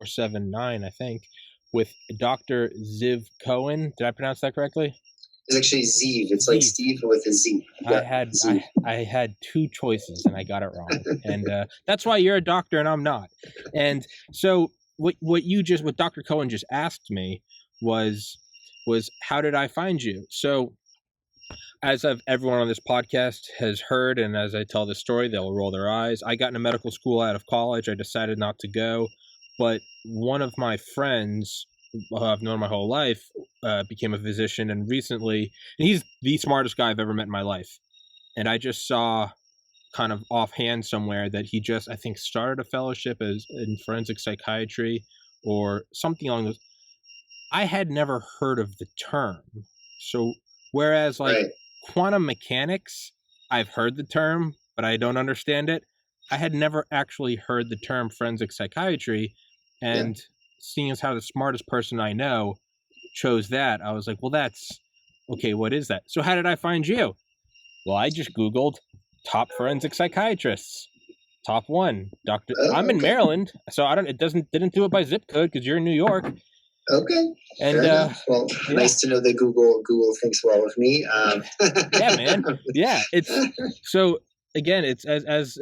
479, I think, with Dr. Ziv Cohen. Did I pronounce that correctly? It's actually Ziv. It's Ziv. like Steve with a Z. I had two choices and I got it wrong, and that's why you're a doctor and I'm not. And so what Dr. Cohen just asked me was how did I find you? So as everyone on this podcast has heard, and as I tell this story, they'll roll their eyes. I got into medical school out of college. I decided not to go, but one of my friends who I've known my whole life became a physician, and recently, and he's the smartest guy I've ever met in my life. And I just saw kind of offhand somewhere that he just, I think, started a fellowship in forensic psychiatry or something along those. I had never heard of the term. So whereas like quantum mechanics, I've heard the term, but I don't understand it. I had never actually heard the term forensic psychiatry. And seeing as how the smartest person I know chose that, I was like, well, that's okay. What is that? So how did I find you? Well, I just Googled top forensic psychiatrists. Top one, Dr. I'm in Maryland, so it didn't do it by zip code because you're in New York. Okay. And fair enough. Well, nice to know that Google thinks well of me. Yeah, man. Yeah, it's so again, it's as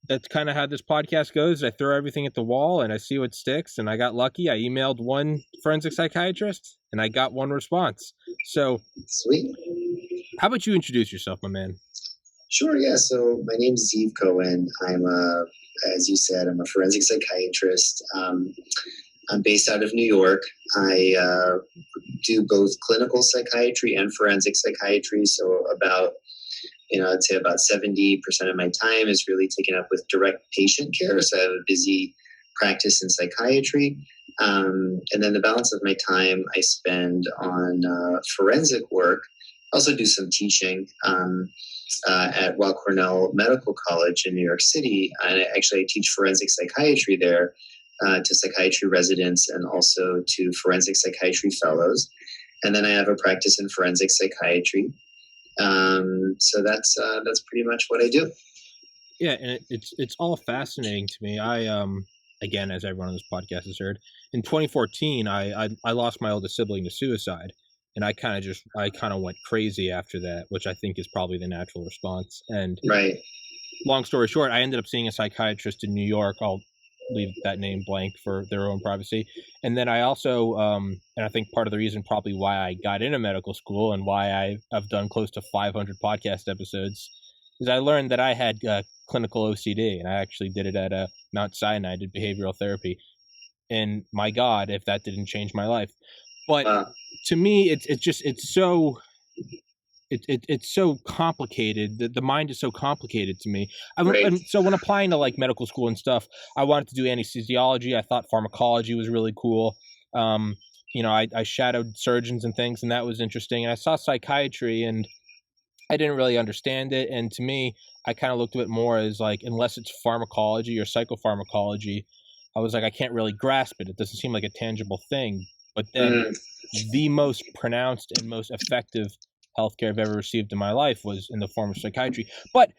that's kind of how this podcast goes. I throw everything at the wall and I see what sticks. And I got lucky. I emailed one forensic psychiatrist and I got one response. So sweet. How about you introduce yourself, my man? Sure. Yeah. So my name is Ziv Cohen. As you said, I'm a forensic psychiatrist. I'm based out of New York. I do both clinical psychiatry and forensic psychiatry. So I'd say about 70% of my time is really taken up with direct patient care. So I have a busy practice in psychiatry. And then the balance of my time I spend on forensic work. I also do some teaching at Weill Cornell Medical College in New York City. And I teach forensic psychiatry there to psychiatry residents and also to forensic psychiatry fellows. And then I have a practice in forensic psychiatry. So that's pretty much what I do. Yeah, and it's all fascinating to me. I again, as everyone on this podcast has heard, in 2014, I lost my oldest sibling to suicide, and I kind of went crazy after that, which I think is probably the natural response. And long story short, I ended up seeing a psychiatrist in New York. I'll leave that name blank for their own privacy. And then I also, and I think part of the reason probably why I got into medical school and why I've done close to 500 podcast episodes is I learned that I had clinical OCD, and I actually did it at Mount Sinai. I did behavioral therapy. And my God, if that didn't change my life. But to me, it's so complicated. The mind is so complicated to me. And so when applying to like medical school and stuff, I wanted to do anesthesiology. I thought pharmacology was really cool. I shadowed surgeons and things, and that was interesting. And I saw psychiatry, and I didn't really understand it. And to me, I kind of looked at it more as like, unless it's pharmacology or psychopharmacology, I was like, I can't really grasp it. It doesn't seem like a tangible thing. But then the most pronounced and most effective healthcare I've ever received in my life was in the form of psychiatry. But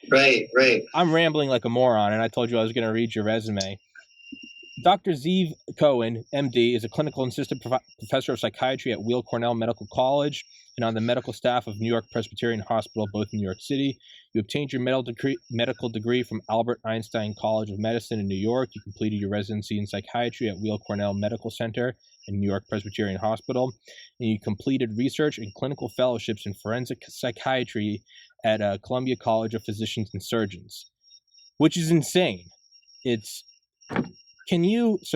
I'm rambling like a moron, and I told you I was going to read your resume. Dr. Ziv Cohen, MD, is a clinical assistant professor of psychiatry at Weill Cornell Medical College and on the medical staff of New York Presbyterian Hospital, both in New York City. You obtained your medical degree from Albert Einstein College of Medicine in New York. You completed your residency in psychiatry at Weill Cornell Medical Center and New York Presbyterian Hospital. And you completed research and clinical fellowships in forensic psychiatry at Columbia College of Physicians and Surgeons, which is insane. So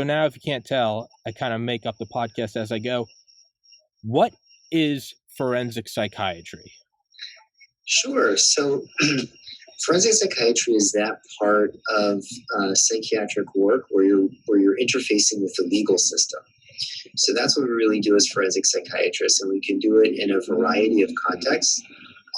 now if you can't tell, I kind of make up the podcast as I go. What is forensic psychiatry? Sure. So forensic psychiatry is that part of psychiatric work where you're interfacing with the legal system. So that's what we really do as forensic psychiatrists, and we can do it in a variety of contexts.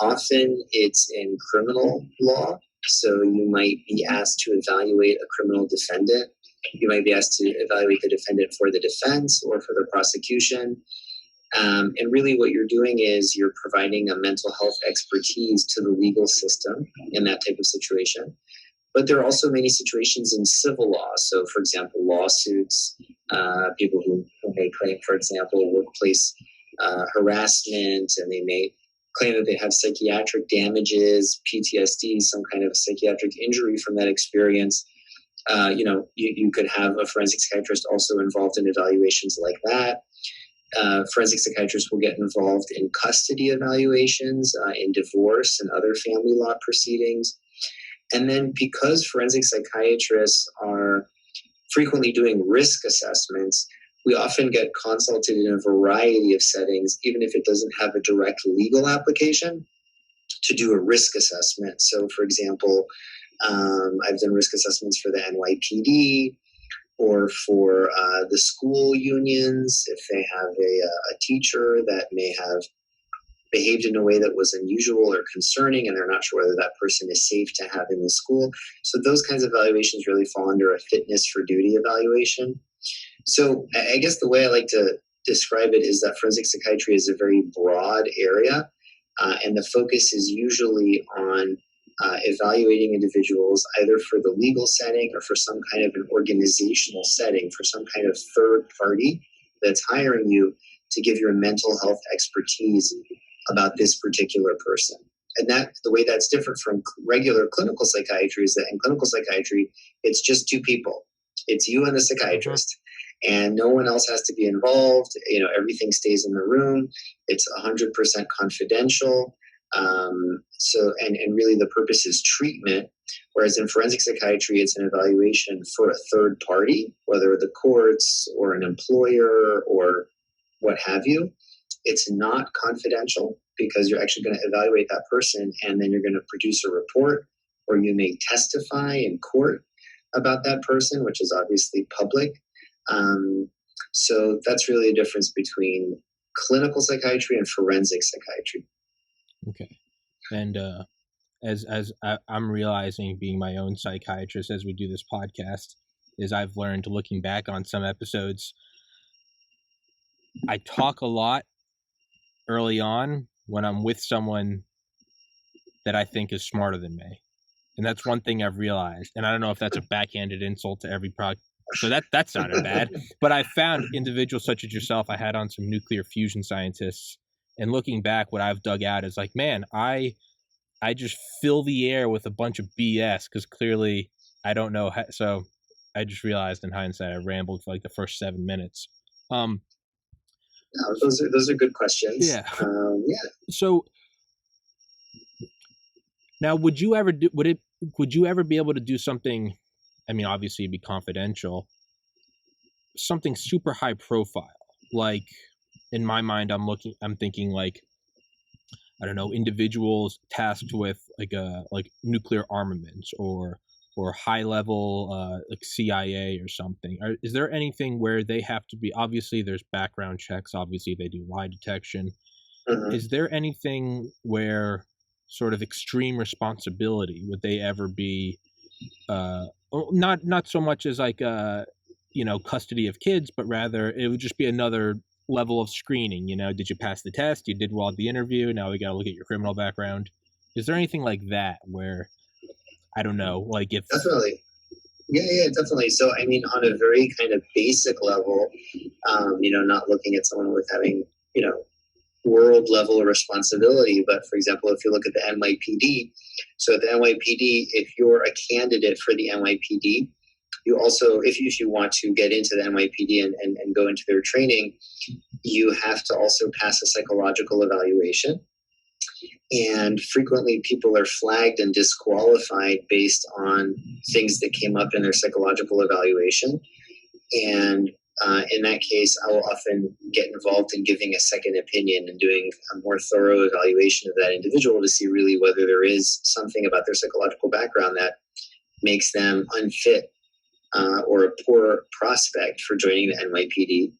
Often it's in criminal law. So you might be asked to evaluate a criminal defendant. You might be asked to evaluate the defendant for the defense or for the prosecution. And really what you're doing is you're providing a mental health expertise to the legal system in that type of situation. But there are also many situations in civil law. So, for example, lawsuits, people who may claim, for example, workplace harassment, and they may claim that they have psychiatric damages, PTSD, some kind of psychiatric injury from that experience. You could have a forensic psychiatrist also involved in evaluations like that. Forensic psychiatrists will get involved in custody evaluations, in divorce and other family law proceedings. And then because forensic psychiatrists are frequently doing risk assessments, we often get consulted in a variety of settings, even if it doesn't have a direct legal application, to do a risk assessment. So, for example, I've done risk assessments for the NYPD or for the school unions if they have a teacher that may have behaved in a way that was unusual or concerning and they're not sure whether that person is safe to have in the school. So those kinds of evaluations really fall under a fitness for duty evaluation. So I guess the way I like to describe it is that forensic psychiatry is a very broad area, and the focus is usually on evaluating individuals either for the legal setting or for some kind of an organizational setting, for some kind of third party that's hiring you to give your mental health expertise about this particular person. And that the way that's different from regular clinical psychiatry is that in clinical psychiatry, it's just two people. It's you and the psychiatrist. And no one else has to be involved. Everything stays in the room. It's 100% confidential. And really the purpose is treatment. Whereas in forensic psychiatry, it's an evaluation for a third party, whether the courts or an employer or what have you. It's not confidential because you're actually going to evaluate that person and then you're going to produce a report, or you may testify in court about that person, which is obviously public. So that's really a difference between clinical psychiatry and forensic psychiatry. Okay. And as I'm realizing, being my own psychiatrist as we do this podcast, is I've learned, looking back on some episodes, I talk a lot early on when I'm with someone that I think is smarter than me. And that's one thing I've realized. And I don't know if that's a backhanded insult to every so that sounded bad. But I found individuals such as yourself. I had on some nuclear fusion scientists, and looking back, what I've dug out is like, man, I just fill the air with a bunch of BS because clearly I don't know how. So I just realized in hindsight I rambled for like the first 7 minutes. No, those are good questions. Yeah. So now, would you ever be able to do something? I mean, obviously it'd be confidential, something super high profile. Like in my mind, I'm thinking like, I don't know, individuals tasked with like nuclear armaments or high level like CIA or something. Is there anything where they have to be? Obviously, there's background checks. Obviously, they do lie detection. Mm-hmm. Is there anything where sort of extreme responsibility would they ever be? Not so much as like custody of kids, but rather it would just be another level of screening. Did you pass the test? You did well at the interview. Now we got to look at your criminal background. Is there anything like that where, I don't know, like if definitely, yeah, definitely. So I mean, on a very kind of basic level, not looking at someone with having world level responsibility, but for example, if you look at the NYPD, so at the NYPD, if you're a candidate for the NYPD, you also, if you want to get into the NYPD and go into their training, you have to also pass a psychological evaluation. And frequently people are flagged and disqualified based on things that came up in their psychological evaluation. And in that case, I will often get involved in giving a second opinion and doing a more thorough evaluation of that individual to see really whether there is something about their psychological background that makes them unfit or a poor prospect for joining the NYPD.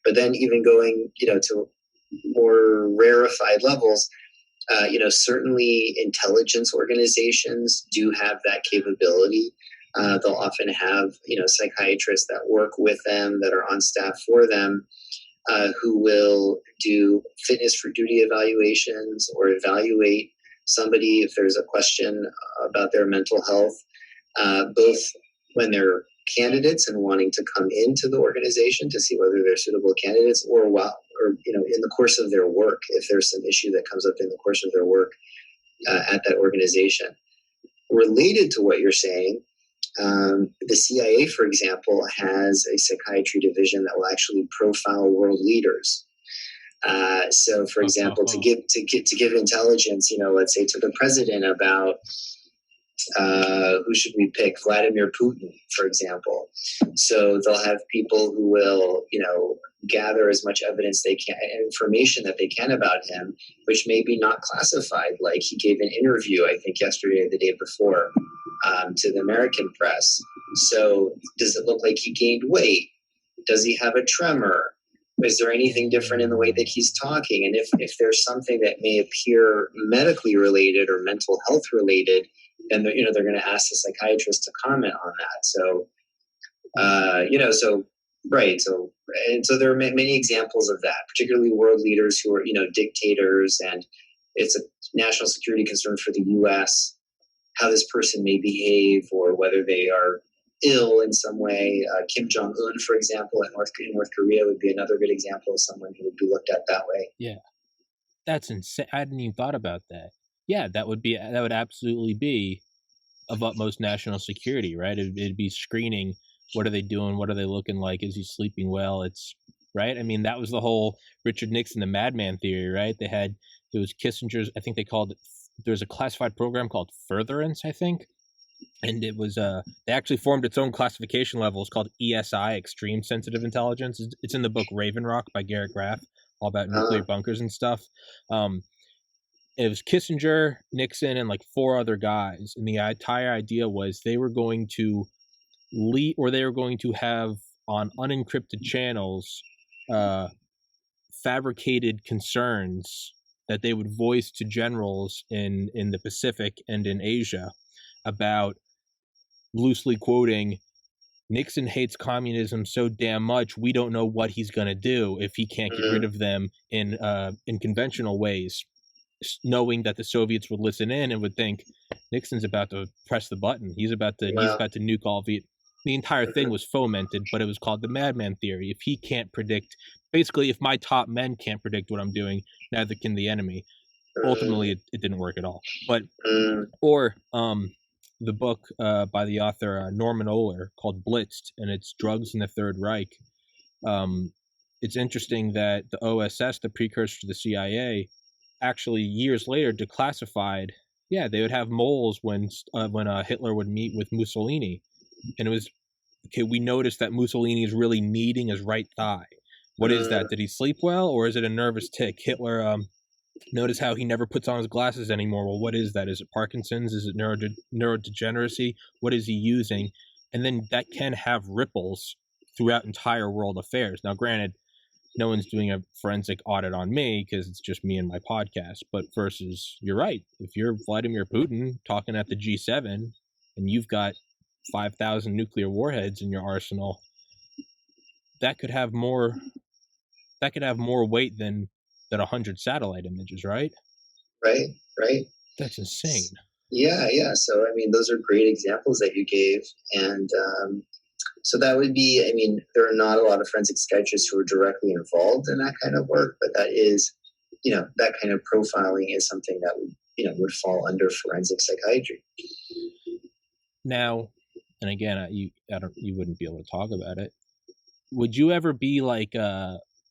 But then even going, to more rarefied levels, certainly intelligence organizations do have that capability. They'll often have, psychiatrists that work with them, that are on staff for them, who will do fitness for duty evaluations or evaluate somebody if there's a question about their mental health. both when they're candidates and wanting to come into the organization to see whether they're suitable candidates, or in the course of their work, if there's some issue that comes up in the course of their work at that organization. Related to what you're saying, the CIA, for example, has a psychiatry division that will actually profile world leaders. So, for example, to give intelligence, let's say to the president about who should we pick, Vladimir Putin, for example. So they'll have people who will, gather as much evidence they can, information that they can about him, which may be not classified. Like he gave an interview, I think yesterday or the day before, to the American press. So does it look like he gained weight? Does he have a tremor? Is there anything different in the way that he's talking? And if there's something that may appear medically related or mental health related, then they're going to ask the psychiatrist to comment on that. So, right. So there are many examples of that, particularly world leaders who are, dictators, and it's a national security concern for the U.S. how this person may behave or whether they are ill in some way. Kim Jong-un, for example, in North Korea would be another good example of someone who would be looked at that way. Yeah, that's insane. I hadn't even thought about that. Yeah, that would absolutely be of utmost national security, right? It'd be screening. What are they doing? What are they looking like? Is he sleeping well? It's right. I mean, that was the whole Richard Nixon, the madman theory, right? There was Kissinger's, I think they called it, there's a classified program called Furtherance, I think. And it was, they actually formed its own classification levels called ESI, Extreme Sensitive Intelligence. It's in the book Raven Rock by Garrett Graff, all about nuclear bunkers and stuff. It was Kissinger, Nixon, and like 4 other guys. And the entire idea was they were going to have on unencrypted channels fabricated concerns that they would voice to generals in the Pacific and in Asia about, loosely quoting, Nixon hates communism so damn much we don't know what he's going to do if he can't get rid of them in conventional ways, knowing that the Soviets would listen in and would think Nixon's about to press the button. He's about to nuke all Vietnam. The entire thing was fomented, but it was called the madman theory. If he can't predict, basically, if my top men can't predict what I'm doing, neither can the enemy. Ultimately, it didn't work at all. But the book by the author Norman Ohler called Blitzed, and it's Drugs in the Third Reich. It's interesting that the OSS, the precursor to the CIA, actually years later declassified. Yeah, they would have moles when Hitler would meet with Mussolini, and it was okay. We noticed that Mussolini is really kneading his right thigh. What is that? Did he sleep well, or is it a nervous tic? Hitler notice how he never puts on his glasses anymore. Well, what is that? Is it Parkinson's? Is it neurodegeneracy? What is he using? And then that can have ripples throughout entire world affairs. Now, granted, no one's doing a forensic audit on me because it's just me and my podcast. But versus, you're right. If you're Vladimir Putin talking at the G7 and you've got 5,000 nuclear warheads in your arsenal, that could have more weight than 100 satellite images, right? Right. That's insane. Yeah. So, I mean, those are great examples that you gave. And so that would be, I mean, there are not a lot of forensic psychiatrists who are directly involved in that kind of work, but that is, that kind of profiling is something that would fall under forensic psychiatry. Now, and again, you wouldn't be able to talk about it. Would you ever be like,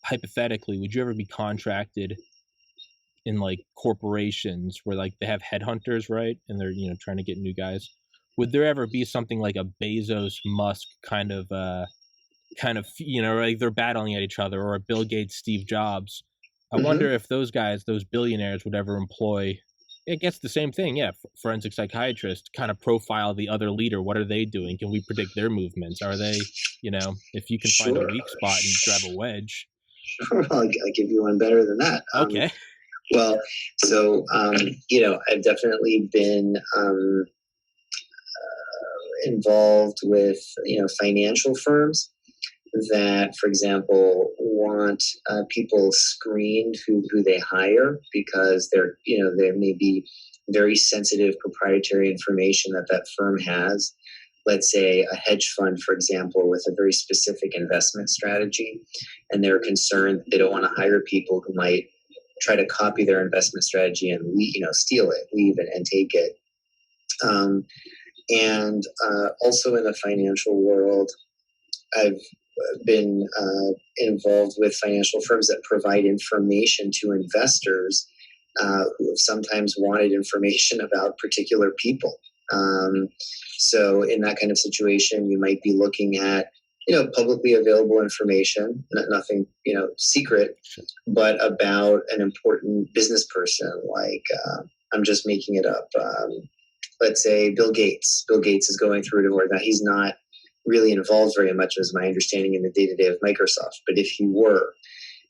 hypothetically, would you ever be contracted in like corporations where like they have headhunters, right? And they're, trying to get new guys. Would there ever be something like a Bezos Musk kind of, like they're battling at each other, or a Bill Gates, Steve Jobs? I wonder if those guys, those billionaires, would ever employ, I guess the same thing. Yeah. Forensic psychiatrist, kind of profile the other leader. What are they doing? Can we predict their movements? Are they, if you can find a weak spot and grab a wedge. Sure, I'll give you one better than that. Okay. Well, so, I've definitely been involved with, financial firms that, for example, want people screened who they hire because there may be very sensitive proprietary information that firm has. let's say, a hedge fund, for example, with a very specific investment strategy, and they're concerned they don't want to hire people who might try to copy their investment strategy and steal it, leave it, and take it. And also in the financial world, I've been involved with financial firms that provide information to investors who have sometimes wanted information about particular people. So in that kind of situation, you might be looking at, publicly available information, nothing, secret, but about an important business person, like, I'm just making it up. Let's say Bill Gates. Bill Gates is going through a divorce. Now, he's not really involved very much, as my understanding, in the day-to-day of Microsoft. But if he were,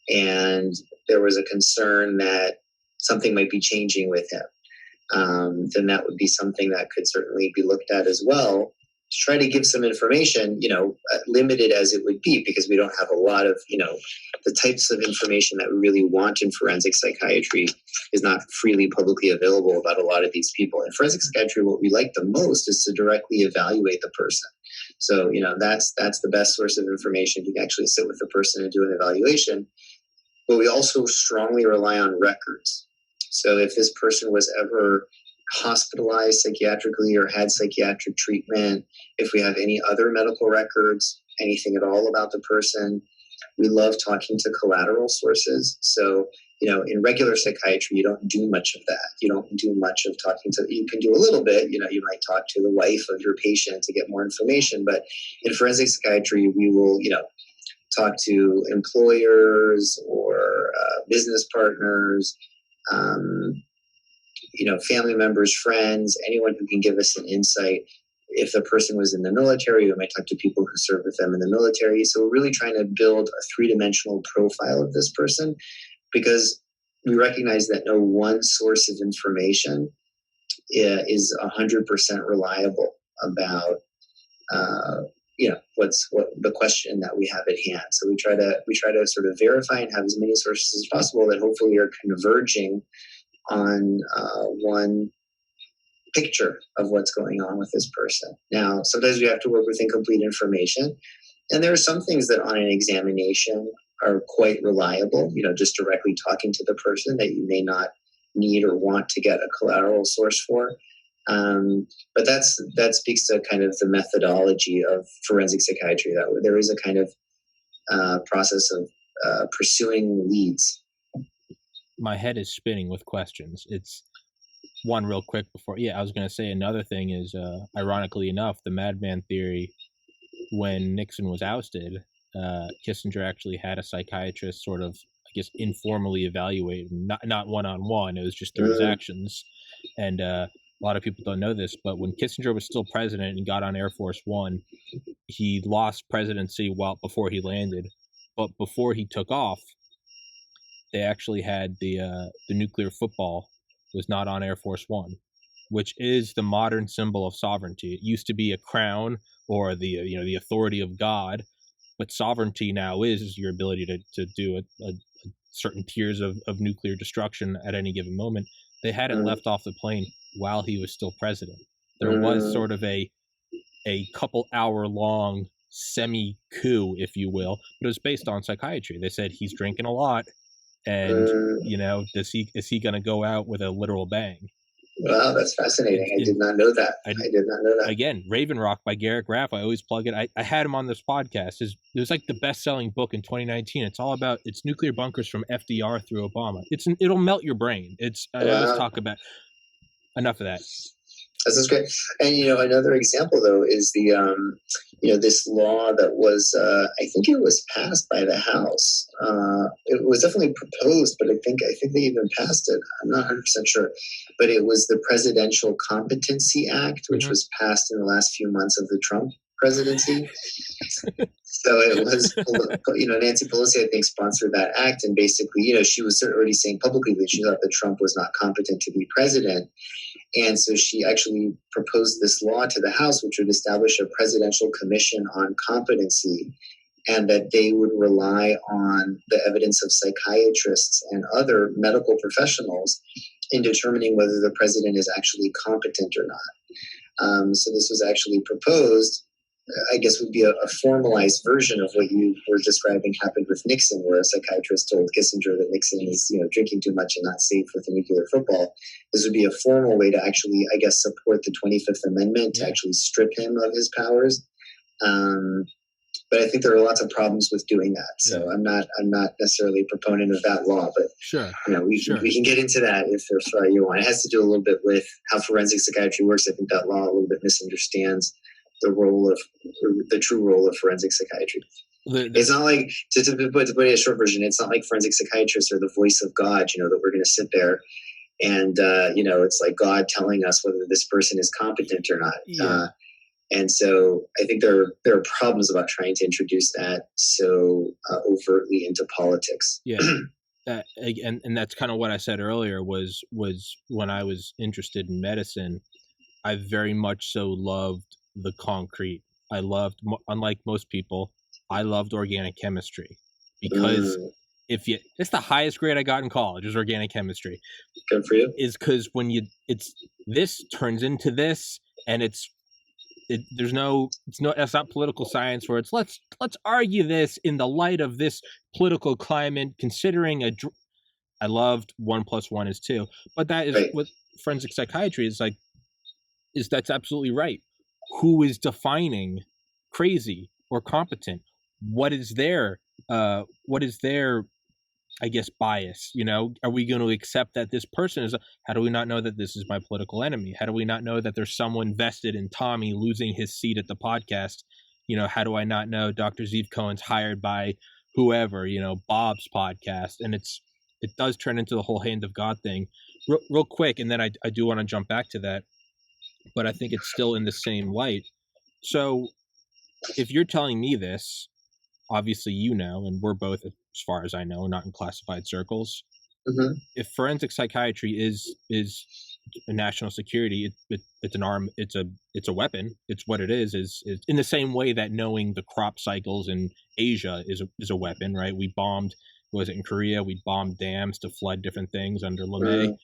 and there was a concern that something might be changing with him, then that would be something that could certainly be looked at as well, to try to give some information, limited as it would be, because we don't have a lot of, the types of information that we really want in forensic psychiatry is not freely publicly available about a lot of these people. In forensic psychiatry, what we like the most is to directly evaluate the person. So, that's the best source of information. You can actually sit with the person and do an evaluation. But we also strongly rely on records. So if this person was ever hospitalized psychiatrically or had psychiatric treatment, if we have any other medical records, anything at all about the person, we love talking to collateral sources. So, in regular psychiatry, you don't do much of that. You don't do much of talking to, you can do a little bit, you might talk to the wife of your patient to get more information. But in forensic psychiatry, we will, talk to employers or business partners, family members, friends, anyone who can give us an insight. If the person was in the military, we might talk to people who served with them in the military. So we're really trying to build a three-dimensional profile of this person, because we recognize that no one source of information is 100% reliable about what the question that we have at hand. So we try to sort of verify and have as many sources as possible that hopefully are converging on one picture of what's going on with this person. Now, sometimes we have to work with incomplete information, and there are some things that on an examination are quite reliable, just directly talking to the person, that you may not need or want to get a collateral source for. But that speaks to kind of the methodology of forensic psychiatry, that there is a kind of process of pursuing leads. My head is spinning with questions. It's one real quick before. Yeah, I was going to say another thing is, ironically enough, the madman theory, when Nixon was ousted, Kissinger actually had a psychiatrist sort of, I guess, informally evaluate, not one-on-one. It was just through his actions. And a lot of people don't know this, but when Kissinger was still president and got on Air Force One, he lost presidency before he landed. But before he took off, they actually had the nuclear football was not on Air Force One, which is the modern symbol of sovereignty. It used to be a crown or the authority of God, but sovereignty now is your ability to do a certain tiers of nuclear destruction at any given moment. They had it left off the plane while he was still president. There was sort of a couple hour long semi-coup, if you will, but it was based on psychiatry. They said he's drinking a lot, and is he going to go out with a literal bang? Wow, that's fascinating. I did not know that. I did not know that. Again, Raven Rock by Garrett Graff. I always plug it. I had him on this podcast. It was like the best-selling book in 2019. It's all about nuclear bunkers from FDR through Obama. It'll melt your brain. I always talk about. Enough of that. This is great. And, another example, though, is this law that was, I think it was passed by the House. It was definitely proposed, but I think they even passed it. I'm not 100% sure. But it was the Presidential Competency Act, which was passed in the last few months of the Trump presidency. So it was, Nancy Pelosi, I think, sponsored that act. And basically, she was already saying publicly that she thought that Trump was not competent to be president. And so she actually proposed this law to the House, which would establish a presidential commission on competency, and that they would rely on the evidence of psychiatrists and other medical professionals in determining whether the president is actually competent or not. So this was actually proposed, I guess would be a formalized version of what you were describing happened with Nixon, where a psychiatrist told Kissinger that Nixon is, drinking too much and not safe with the nuclear football. This would be a formal way to actually, I guess, support the 25th Amendment, to actually strip him of his powers. But I think there are lots of problems with doing that. So I'm not necessarily a proponent of that law, but we can get into that if you want. It has to do a little bit with how forensic psychiatry works. I think that law a little bit misunderstands the true role of forensic psychiatry. It's not like, to put it in a short version, it's not like forensic psychiatrists are the voice of God, that we're going to sit there and, it's like God telling us whether this person is competent or not. Yeah. And so I think there are problems about trying to introduce that so overtly into politics. Yeah. And that's kind of what I said earlier was when I was interested in medicine, I very much so loved the concrete. I loved, unlike most people, I loved organic chemistry because it's the highest grade I got in college was organic chemistry. Good for you. Is because when it's this turns into this, and it's not political science where it's let's argue this in the light of this political climate, considering I loved 1 + 1 is 2, but that is with forensic psychiatry is that's absolutely right. Who is defining crazy or competent? What is their I guess bias? Are we going to accept that this person is? How do we not know that this is my political enemy? How do we not know that there's someone vested in Tommy losing his seat at the podcast? How do I not know Dr. Ziv Cohen's hired by whoever? Bob's podcast, and it does turn into the whole hand of God thing. Real quick, and then I do want to jump back to that, but I think it's still in the same light. So, if you're telling me this, obviously and we're both, as far as I know, not in classified circles. Mm-hmm. If forensic psychiatry is a national security, it's an arm, it's a weapon. It's what it is in the same way that knowing the crop cycles in Asia is a weapon, right? We bombed, was it in Korea? We bombed dams to flood different things under LeMay,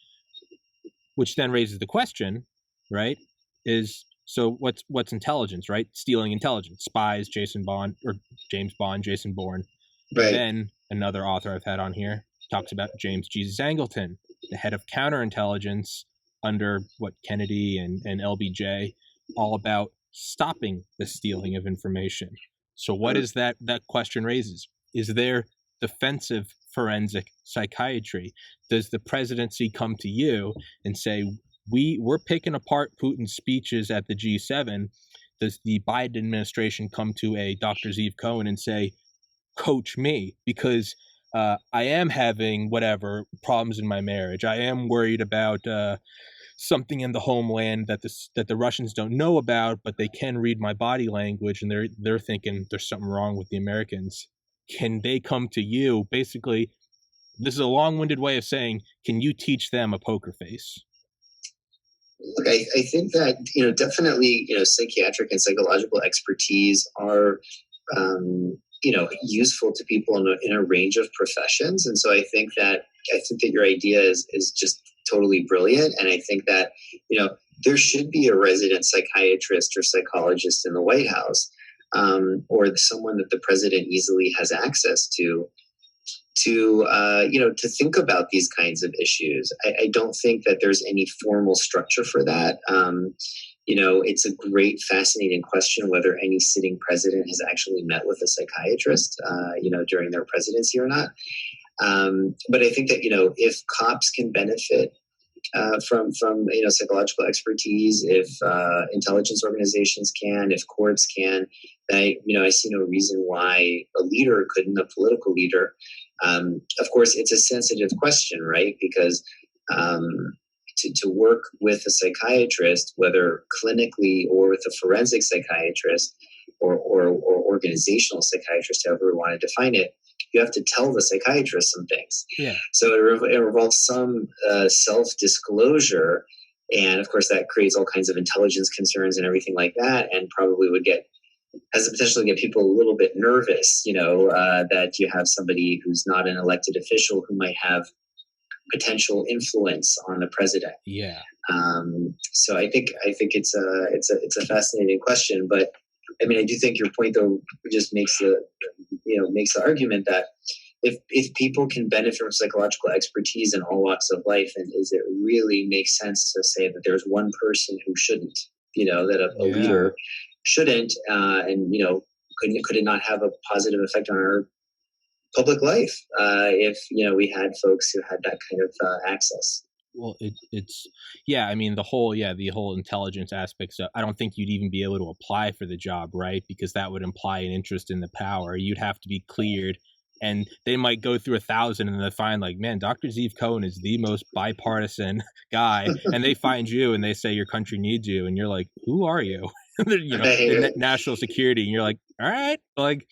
which then raises the question, right? So what's intelligence, right? Stealing intelligence, spies, James Bond, Jason Bourne. Right. Then another author I've had on here talks about James Jesus Angleton, the head of counterintelligence under Kennedy and LBJ, all about stopping the stealing of information. So what is that question raises? Is there defensive forensic psychiatry? Does the presidency come to you and say, we're picking apart Putin's speeches at the G7? Does the Biden administration come to a Dr. Ziv Cohen and say, coach me, because I am having whatever problems in my marriage. I am worried about something in the homeland that the Russians don't know about, but they can read my body language, and they're thinking there's something wrong with the Americans. Can they come to you? Basically, this is a long-winded way of saying, can you teach them a poker face? Look, I think that, definitely, psychiatric and psychological expertise are, useful to people in a range of professions. And so I think that your idea is just totally brilliant. And I think that, there should be a resident psychiatrist or psychologist in the White House, or someone that the president easily has access to think about these kinds of issues. I don't think that there's any formal structure for that. It's a great, fascinating question whether any sitting president has actually met with a psychiatrist, during their presidency or not. But I think that, if cops can benefit from psychological expertise, if intelligence organizations can, if courts can, I see no reason why a leader couldn't, a political leader. Of course, it's a sensitive question, right? Because to work with a psychiatrist, whether clinically or with a forensic psychiatrist or organizational psychiatrist, however we want to define it, you have to tell the psychiatrist some things. Yeah. So it involves some self-disclosure. And of course, that creates all kinds of intelligence concerns and everything like that, and probably has the potential to get people a little bit nervous, that you have somebody who's not an elected official who might have potential influence on the president. Yeah. So I think it's a fascinating question, but I mean, I do think your point though just makes the argument that if people can benefit from psychological expertise in all walks of life, and is it really makes sense to say that there's one person who shouldn't, that a leader shouldn't, and could it not have a positive effect on our public life if we had folks who had that kind of access? Well, it's I mean the whole intelligence aspect. So I don't think you'd even be able to apply for the job, right? Because that would imply an interest in the power. You'd have to be cleared, and they might go through 1,000 and they find like, man, Dr. Ziv Cohen is the most bipartisan guy, and they find you and they say your country needs you, and you're like, who are you? National security, and you're like, all right, like.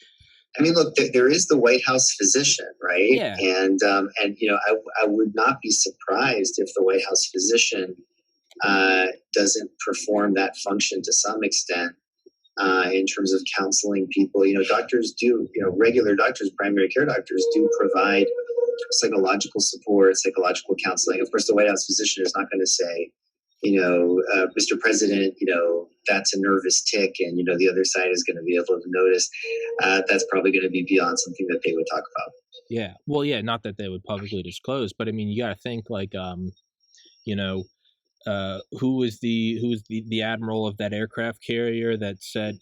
I mean, look, there is the White House physician, right? Yeah. And I would not be surprised if the White House physician doesn't perform that function to some extent in terms of counseling people. Doctors do, regular doctors, primary care doctors do provide psychological support, psychological counseling. Of course, the White House physician is not going to say, Mr. President, that's a nervous tick, and the other side is going to be able to notice. That's probably going to be beyond something that they would talk about. Yeah, well, not that they would publicly disclose, but I mean, you got to think like, who was the admiral of that aircraft carrier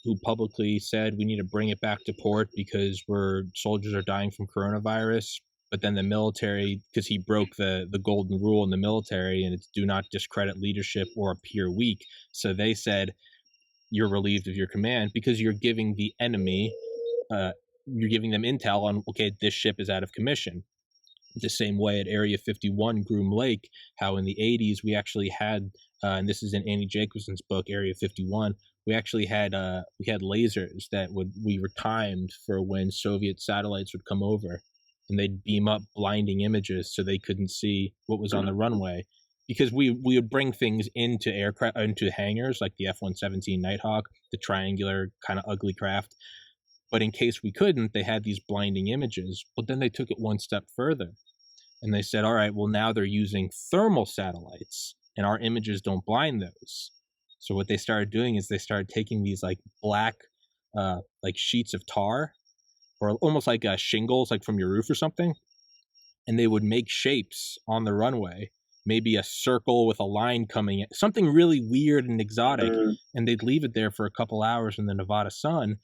who publicly said we need to bring it back to port because soldiers are dying from coronavirus. But then the military, because he broke the golden rule in the military, and it's do not discredit leadership or appear weak. So they said, you're relieved of your command because you're giving the enemy, you're giving them intel on, okay, this ship is out of commission. The same way at Area 51, Groom Lake, how in the 80s we actually had, and this is in Annie Jacobson's book, Area 51, we actually had lasers that we were timed for when Soviet satellites would come over. And they'd beam up blinding images so they couldn't see what was on the runway, because we would bring things into hangars like the F-117 Nighthawk, the triangular kind of ugly craft. But in case we couldn't, they had these blinding images. But then they took it one step further, and they said, all right, well, now they're using thermal satellites, and our images don't blind those. So what they started doing is they started taking these like black like sheets of tar, or almost like shingles, like from your roof or something. And they would make shapes on the runway, maybe a circle with a line coming in, something really weird and exotic. And they'd leave it there for a couple hours in the Nevada sun.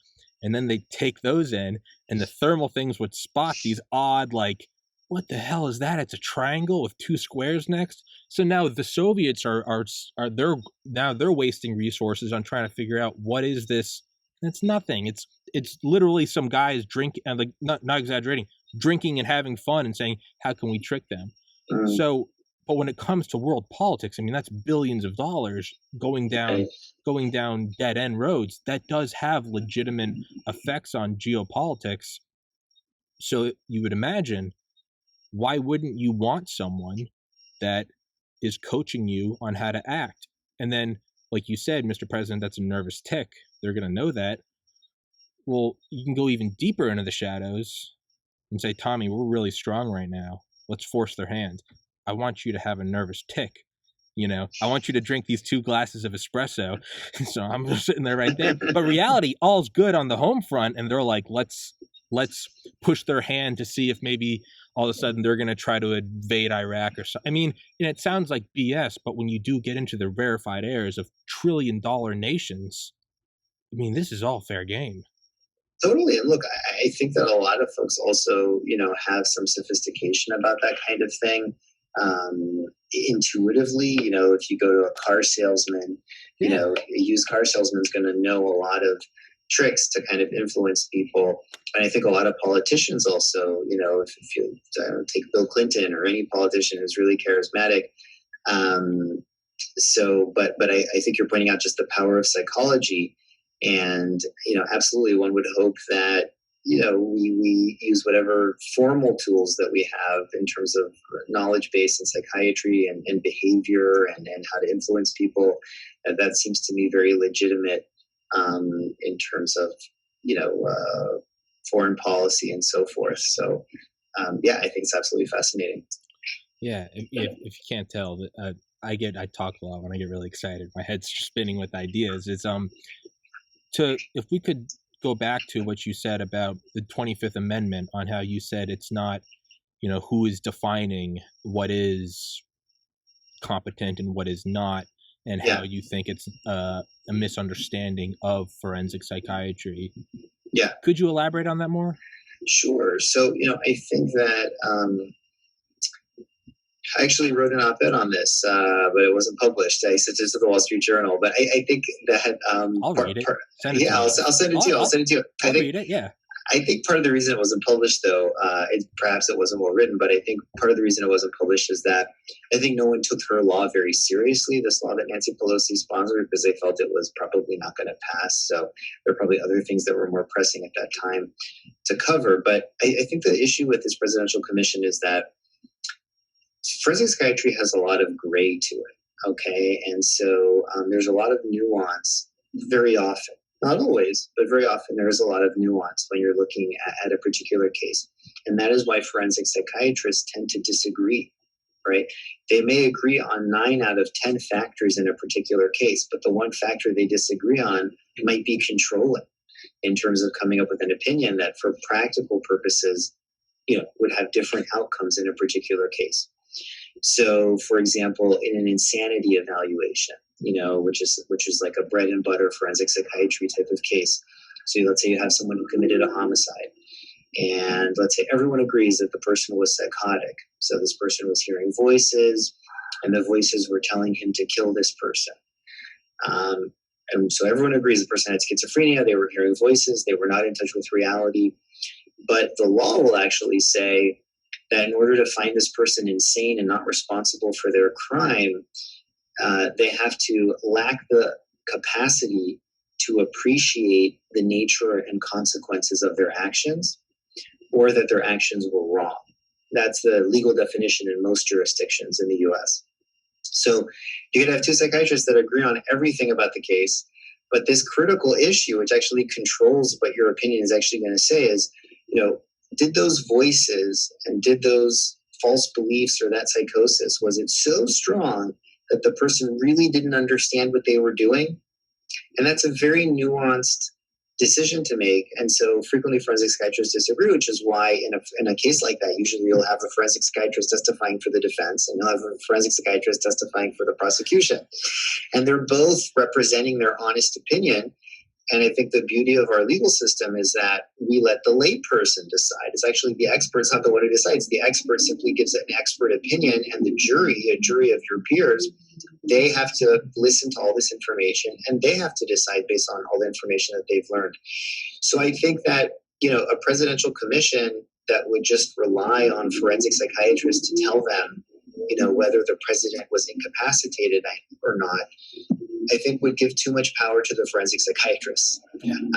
And then they'd take those in, and the thermal things would spot these odd, like, what the hell is that? It's a triangle with two squares next. So now the Soviets they're wasting resources on trying to figure out what is this. It's nothing. It's literally some guys drinking, and like not exaggerating, drinking and having fun and saying, how can we trick them? So, but when it comes to world politics, I mean, that's billions of dollars going down dead end roads. That does have legitimate effects on geopolitics. So you would imagine, why wouldn't you want someone that is coaching you on how to act? And then, like you said, Mr. President, that's a nervous tick. They're going to know that. Well, you can go even deeper into the shadows and say, Tommy, we're really strong right now. Let's force their hand. I want you to have a nervous tick. I want you to drink these 2 glasses of espresso. So I'm just sitting there right there. But reality, all's good on the home front. And they're like, let's push their hand to see if maybe all of a sudden they're going to try to invade Iraq or something. I mean, it sounds like BS, but when you do get into the rarefied airs of trillion-dollar nations, I mean, this is all fair game. Totally. And look, I think that a lot of folks also, have some sophistication about that kind of thing. Intuitively, if you go to a car salesman, a used car salesman is going to know a lot of tricks to kind of influence people. And I think a lot of politicians also, if you take Bill Clinton or any politician who's really charismatic. But I think you're pointing out just the power of psychology. And, absolutely one would hope that, we use whatever formal tools that we have in terms of knowledge base and psychiatry and behavior and how to influence people. And that seems to me very legitimate in terms of, foreign policy and so forth. So, I think it's absolutely fascinating. Yeah, if you can't tell, I talk a lot when I get really excited. My head's spinning with ideas. It's if we could go back to what you said about the 25th Amendment, on how you said it's not, who is defining what is competent and what is not, and how you think it's a misunderstanding of forensic psychiatry. Yeah. Could you elaborate on that more? Sure. So, I think that I actually wrote an op-ed on this, but it wasn't published. I sent it to the Wall Street Journal. But I think that I'll read it. I'll send it to you. I'll send it to you. I'll read it. Yeah. I think part of the reason it wasn't published, though, perhaps it wasn't well written, but I think part of the reason it wasn't published is that I think no one took her law very seriously, this law that Nancy Pelosi sponsored, because they felt it was probably not going to pass. So there are probably other things that were more pressing at that time to cover. But I think the issue with this presidential commission is that forensic psychiatry has a lot of gray to it, okay? And so there's a lot of nuance very often. Not always, but very often there is a lot of nuance when you're looking at a particular case. And that is why forensic psychiatrists tend to disagree, right? They may agree on 9 out of 10 factors in a particular case, but the one factor they disagree on might be controlling in terms of coming up with an opinion that for practical purposes, would have different outcomes in a particular case. So, for example, in an insanity evaluation, which is like a bread and butter forensic psychiatry type of case. So let's say you have someone who committed a homicide, and let's say everyone agrees that the person was psychotic. So this person was hearing voices, and the voices were telling him to kill this person. And so everyone agrees the person had schizophrenia, they were hearing voices, they were not in touch with reality. But the law will actually say that in order to find this person insane and not responsible for their crime, they have to lack the capacity to appreciate the nature and consequences of their actions, or that their actions were wrong. That's the legal definition in most jurisdictions in the US. So you could have 2 psychiatrists that agree on everything about the case, but this critical issue, which actually controls what your opinion is actually going to say, is, did those voices and did those false beliefs or that psychosis, was it so strong that the person really didn't understand what they were doing? And that's a very nuanced decision to make. And so frequently forensic psychiatrists disagree, which is why in a case like that, usually you'll have a forensic psychiatrist testifying for the defense, and you'll have a forensic psychiatrist testifying for the prosecution. And they're both representing their honest opinion. And I think the beauty of our legal system is that we let the layperson decide. It's actually the expert's not the one who decides. The expert simply gives an expert opinion, and the jury, a jury of your peers, they have to listen to all this information, and they have to decide based on all the information that they've learned. So I think that, a presidential commission that would just rely on forensic psychiatrists to tell them, whether the president was incapacitated or not, I think would give too much power to the forensic psychiatrists, and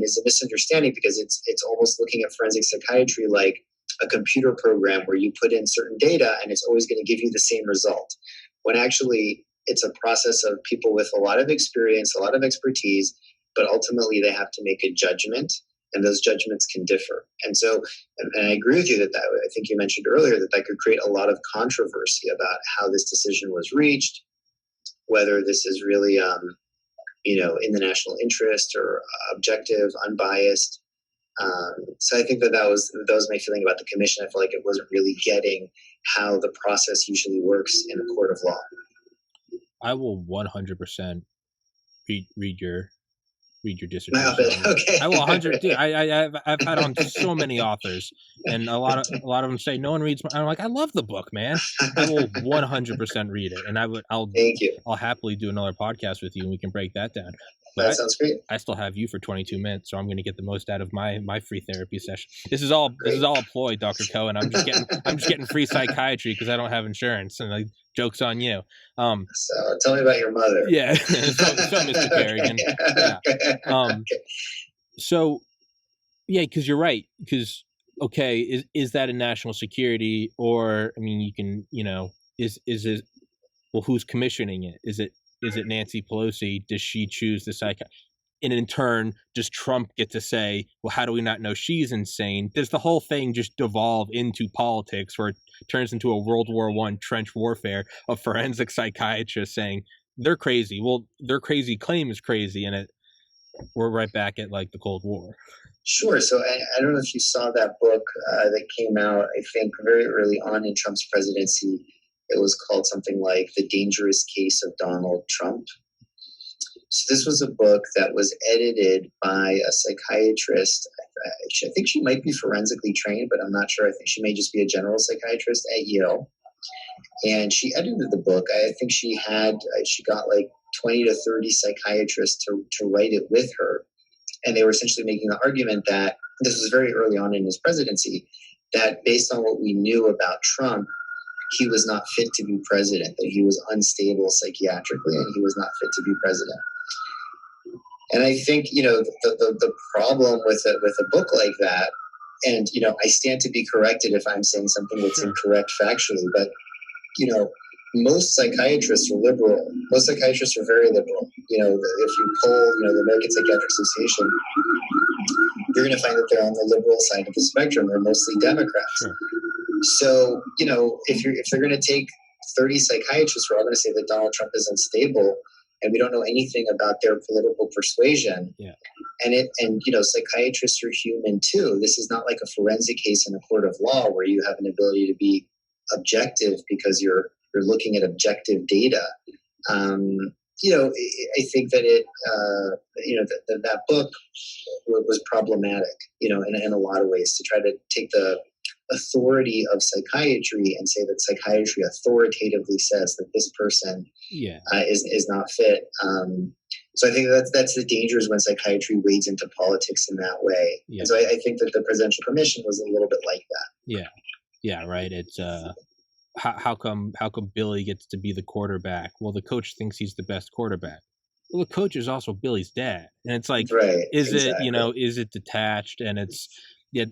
is a misunderstanding, because it's almost looking at forensic psychiatry like a computer program where you put in certain data and it's always going to give you the same result, when actually it's a process of people with a lot of experience, a lot of expertise, but ultimately they have to make a judgment, and those judgments can differ. And so, and I agree with you that I think you mentioned earlier that could create a lot of controversy about how this decision was reached, whether this is really, in the national interest or objective, unbiased. So I think that was my feeling about the commission. I feel like it wasn't really getting how the process usually works in a court of law. I will 100% read your dissertation. Okay. I will 100. Dude, I've had on so many authors, and a lot of them say no one reads. I'm like, I love the book, man. I will 100% read it, and I'll thank you. I'll happily do another podcast with you, and we can break that down. But that sounds great. I still have you for 22 minutes, so I'm going to get the most out of my free therapy session. This is all a ploy, Dr. Cohen. I'm just getting free psychiatry because I don't have insurance, and joke's on you. So tell me about your mother. Yeah, so Mr. Kerrigan. Yeah. So yeah, because you're right. Because is that a national security, or you can is it, well, who's commissioning it? Is it Nancy Pelosi? Does she choose the and in turn, does Trump get to say, well, how do we not know she's insane? Does the whole thing just devolve into politics where it turns into a World War I trench warfare of forensic psychiatrists saying they're crazy? Well, their crazy claim is crazy, and we're right back at like the Cold War. Sure. So I don't know if you saw that book that came out, I think, very early on in Trump's presidency. It was called something like The Dangerous Case of Donald Trump. So this was a book that was edited by a psychiatrist. I think she might be forensically trained, but I'm not sure. I think she may just be a general psychiatrist at Yale. And she edited the book. I think she got like 20 to 30 psychiatrists to write it with her. And they were essentially making the argument that this was very early on in his presidency, that based on what we knew about Trump, he was not fit to be president, that he was unstable psychiatrically, and he was not fit to be president. And I think, the problem with a book like that, and, I stand to be corrected if I'm saying something that's incorrect factually, but, most psychiatrists are liberal. Most psychiatrists are very liberal. If you poll, the American Psychiatric Association, you're going to find that they're on the liberal side of the spectrum. They're mostly Democrats. Sure. So, if they're going to take 30 psychiatrists who are all going to say that Donald Trump is unstable, and we don't know anything about their political persuasion. Yeah. And psychiatrists are human too. This is not like a forensic case in a court of law where you have an ability to be objective because you're looking at objective data. I think that that book was problematic, in a lot of ways, to try to take the authority of psychiatry and say that psychiatry authoritatively says that this person is not fit. So I think that's the dangers when psychiatry wades into politics in that way. Yeah. And so I think that the presidential commission was a little bit like that. Yeah, right. It's how come Billy gets to be the quarterback? Well, the coach thinks he's the best quarterback. Well, the coach is also Billy's dad, and it's like, is it detached? And it's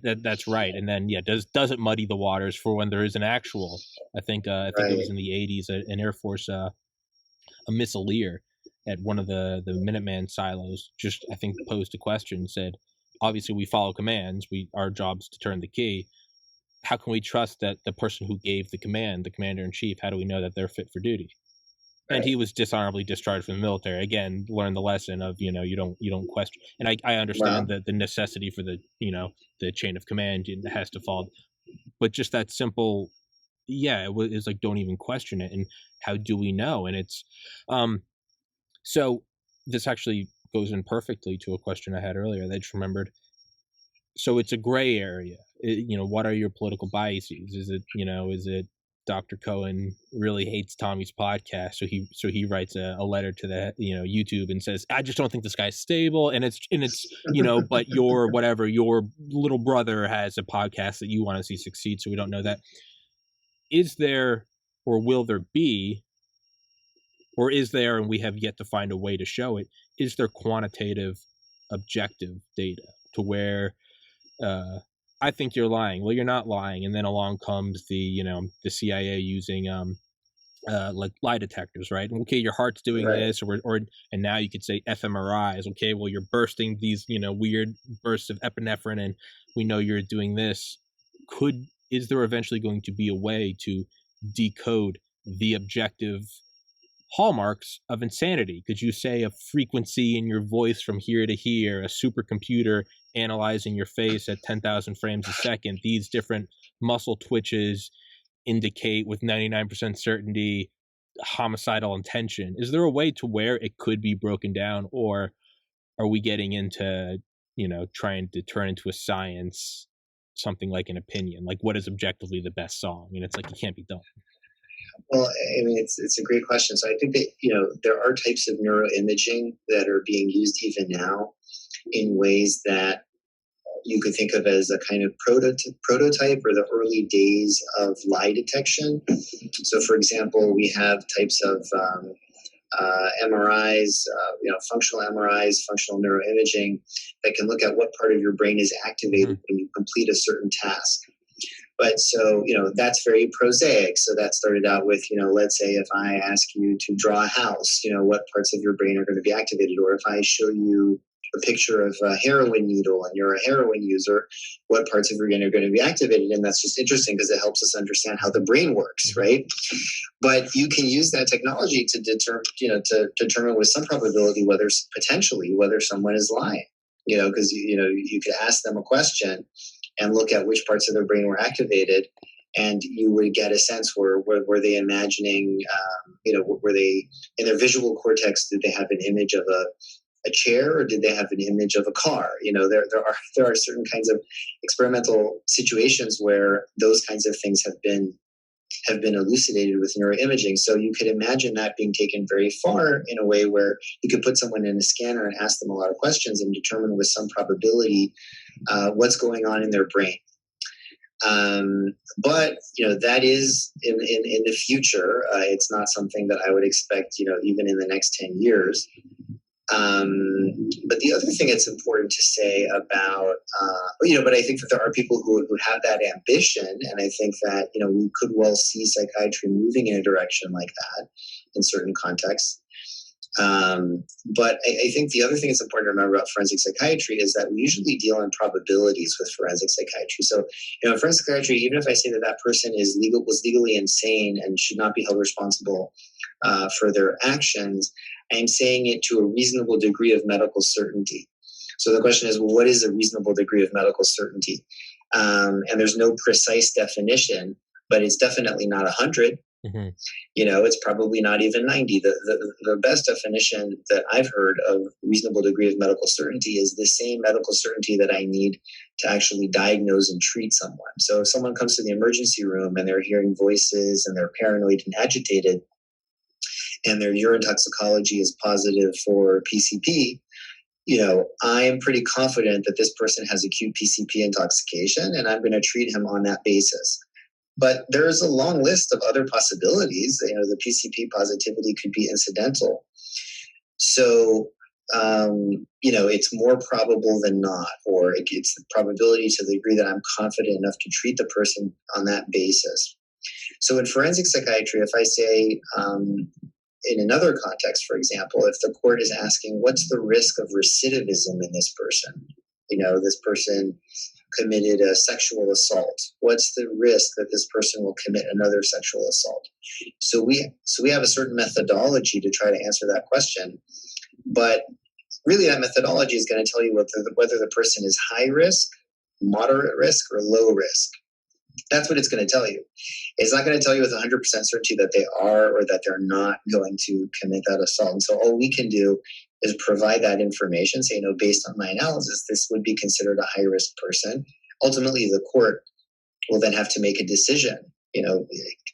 that's right. And then does it muddy the waters for when there is an actual? I think it was in the 80s, an Air Force a missileer at one of the Minuteman silos just, I think, posed a question, said, obviously we follow commands, our job's to turn the key. How can we trust that the person who gave the command, the commander-in-chief, how do we know that they're fit for duty? Right. And he was dishonorably discharged from the military. Again, learn the lesson of, you don't question. And I understand the necessity for the chain of command has to fall. But just that simple, it's like, don't even question it. And how do we know? And it's, so this actually goes in perfectly to a question I had earlier that I just remembered. So it's a gray area. What are your political biases? Is it Dr. Cohen really hates Tommy's podcast, so he writes a letter to the YouTube and says, I just don't think this guy's stable, and it's but your little brother has a podcast that you want to see succeed, so we don't know that. Is there, or will there be, or is there, and we have yet to find a way to show it, is there quantitative objective data to where I think you're lying. Well, you're not lying. And then along comes the CIA using like lie detectors, right? Okay, your heart's doing this, or and now you could say fMRIs. Okay, well, you're bursting these weird bursts of epinephrine, and we know you're doing this. Is there eventually going to be a way to decode the objective hallmarks of insanity? Could you say a frequency in your voice from here to here, a supercomputer analyzing your face at 10,000 frames a second, these different muscle twitches indicate with 99% certainty homicidal intention? Is there a way to where it could be broken down, or are we getting into trying to turn into a science, something like an opinion, like what is objectively the best song? And it's like, it can't be done. Well, I mean, it's a great question. So I think that, there are types of neuroimaging that are being used even now in ways that you could think of as a kind of prototype or the early days of lie detection. So, for example, we have types of MRIs, functional MRIs, functional neuroimaging that can look at what part of your brain is activated when you complete a certain task. But so, that's very prosaic. So that started out with, let's say if I ask you to draw a house, what parts of your brain are going to be activated? Or if I show you a picture of a heroin needle and you're a heroin user, what parts of your brain are going to be activated? And that's just interesting because it helps us understand how the brain works, right? But you can use that technology to determine with some probability whether someone is lying, because you could ask them a question and look at which parts of their brain were activated, and you would get a sense were they imagining, were they in their visual cortex, did they have an image of a chair, or did they have an image of a car? There are certain kinds of experimental situations where those kinds of things have been elucidated with neuroimaging. So you could imagine that being taken very far in a way where you could put someone in a scanner and ask them a lot of questions and determine with some probability what's going on in their brain. But that is in the future. It's not something that I would expect, even in the next 10 years. But the other thing it's important to say about, but I think that there are people who have that ambition, and I think that, we could well see psychiatry moving in a direction like that in certain contexts. But I think the other thing that's important to remember about forensic psychiatry is that we usually deal in probabilities with forensic psychiatry. So, in forensic psychiatry, even if I say that person was legally insane and should not be held responsible for their actions, I'm saying it to a reasonable degree of medical certainty. So the question is, well, what is a reasonable degree of medical certainty? And there's no precise definition, but it's definitely not 100. Mm-hmm. It's probably not even 90. The best definition that I've heard of reasonable degree of medical certainty is the same medical certainty that I need to actually diagnose and treat someone. So if someone comes to the emergency room and they're hearing voices and they're paranoid and agitated, and their urine toxicology is positive for PCP, I am pretty confident that this person has acute PCP intoxication, and I'm going to treat him on that basis. But there's a long list of other possibilities. The PCP positivity could be incidental. So, it's more probable than not, or it's the probability to the degree that I'm confident enough to treat the person on that basis. So in forensic psychiatry, if I say, in another context, for example, if the court is asking, what's the risk of recidivism in this person? This person committed a sexual assault. What's the risk that this person will commit another sexual assault? So we have a certain methodology to try to answer that question. But really that methodology is going to tell you whether the person is high risk, moderate risk, or low risk. That's what it's going to tell you. It's not going to tell you with 100% certainty that they are or that they're not going to commit that assault. And so all we can do is provide that information, say, based on my analysis, this would be considered a high-risk person. Ultimately, the court will then have to make a decision,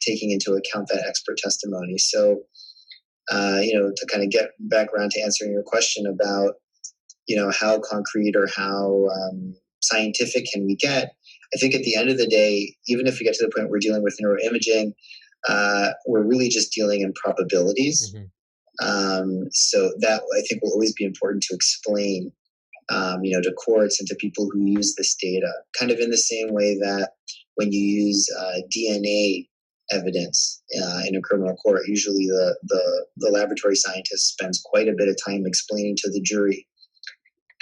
taking into account that expert testimony. So, to kind of get back around to answering your question about, how concrete or how scientific can we get, I think at the end of the day, even if we get to the point we're dealing with neuroimaging, we're really just dealing in probabilities. Mm-hmm. So that I think will always be important to explain, to courts and to people who use this data, kind of in the same way that when you use DNA evidence in a criminal court, usually the laboratory scientist spends quite a bit of time explaining to the jury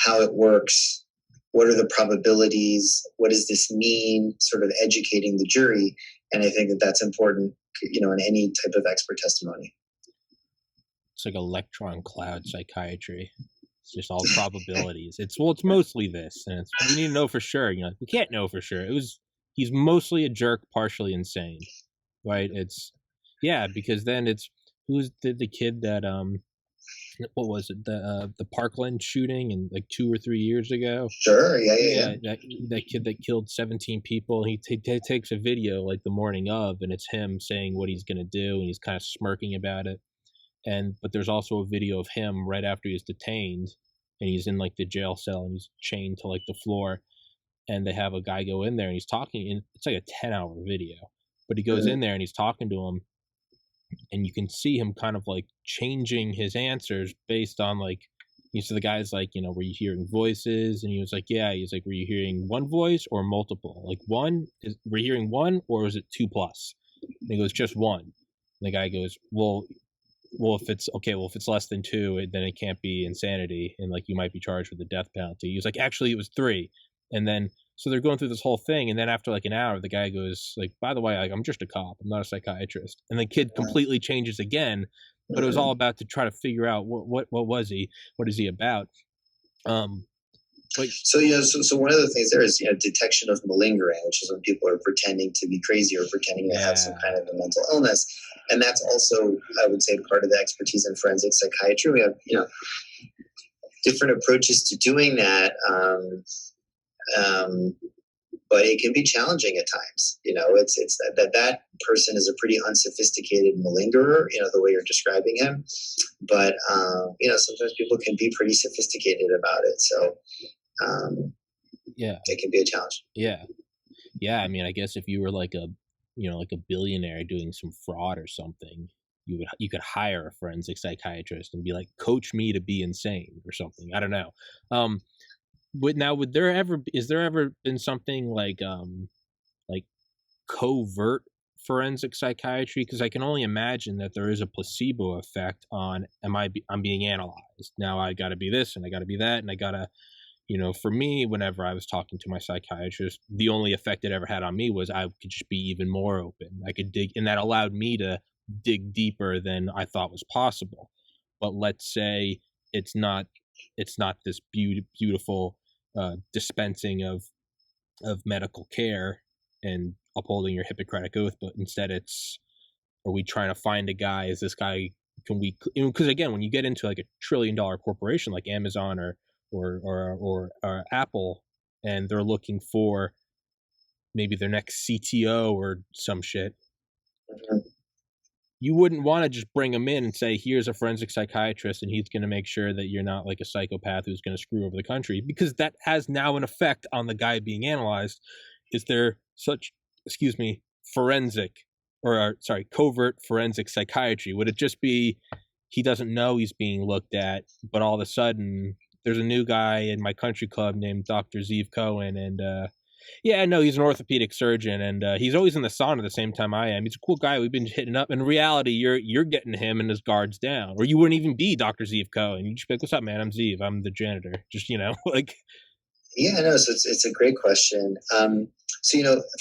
how it works. What are the probabilities? What does this mean? Sort of educating the jury. And I think that that's important, in any type of expert testimony. It's like electron cloud psychiatry. It's just all probabilities. It's mostly this. And we need to know for sure. We can't know for sure. He's mostly a jerk, partially insane. Right? Because then who's the kid that, what was it? The Parkland shooting in like 2 or 3 years ago. Sure, yeah. That kid that killed 17 people. He takes a video like the morning of, and it's him saying what he's gonna do, and he's kind of smirking about it. But there's also a video of him right after he's detained, and he's in like the jail cell, and he's chained to like the floor, and they have a guy go in there, and he's talking, and it's like a 10-hour video, but he goes in there and he's talking to him. And you can see him kind of like changing his answers based on like, so the guy's like, were you hearing voices? And he was like, yeah. He's like, were you hearing one voice or multiple? Like were you hearing one or was it 2+? And he goes, just one. And the guy goes, well, well, if it's less than 2, then it can't be insanity, and like you might be charged with the death penalty. He was like, actually, it was 3, and then so they're going through this whole thing, and then after like an hour, the guy goes like, by the way, like, I'm just a cop, I'm not a psychiatrist, and the kid completely changes again, but it was all about to try to figure out what was he, what is he about. So one of the things there is detection of malingering, which is when people are pretending to be crazy or pretending to have some kind of a mental illness, and that's also, I would say, part of the expertise in forensic psychiatry. We have different approaches to doing that, but it can be challenging at times. It's that person is a pretty unsophisticated malingerer, the way you're describing him, but sometimes people can be pretty sophisticated about it. So. It can be a challenge. I mean, I guess if you were like a billionaire doing some fraud or something, you could hire a forensic psychiatrist and be like, coach me to be insane or something. I don't know. But now, is there ever been something like covert forensic psychiatry? Because I can only imagine that there is a placebo effect on I'm being analyzed. Now I got to be this and I got to be that and I got to. For me, whenever I was talking to my psychiatrist, the only effect it ever had on me was I could just be even more open. I could dig, and that allowed me to dig deeper than I thought was possible. But let's say it's not this beautiful dispensing of medical care and upholding your Hippocratic oath, but instead are we trying to find a guy? Is this guy? Can we? Because again, when you get into like a $1 trillion corporation like Amazon or Apple, and they're looking for maybe their next CTO or some shit, you wouldn't want to just bring them in and say, here's a forensic psychiatrist and he's going to make sure that you're not like a psychopath who's going to screw over the country, because that has now an effect on the guy being analyzed. Is there such, covert forensic psychiatry? Would it just be he doesn't know he's being looked at, but all of a sudden there's a new guy in my country club named Dr. Ziv Cohen, and he's an orthopedic surgeon, and he's always in the sauna the same time I am. He's a cool guy. We've been hitting up. In reality, you're getting him and his guards down, or you wouldn't even be Dr. Ziv Cohen. You just be like, "What's up, man? I'm Ziv. I'm the janitor." Just like. Yeah, no. So it's a great question.